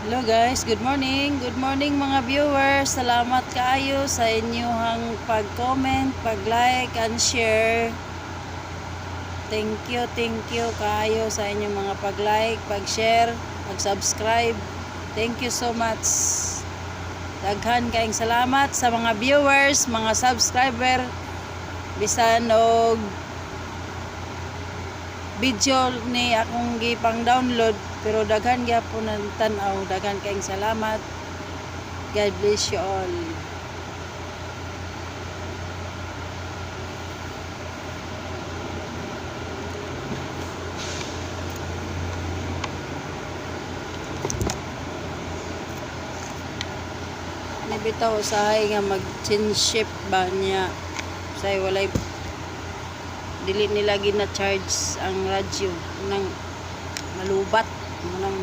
Hello guys, good morning. Good morning mga viewers. Salamat kaayo sa inyong pag-comment, pag-like and share. Thank you kaayo sa inyong mga pag-like, pag-share, pag-subscribe. Thank you so much. Daghan kaayong salamat sa mga viewers, mga subscriber. Bisan og video ni akong gipang download pero daghan gyapon ang tan-aw. Daghan kaayong salamat. God bless you all. Nibitaw usahay nga mag-change shift ba niya say walay dili nila gina-charge ang radyo nang malubat nang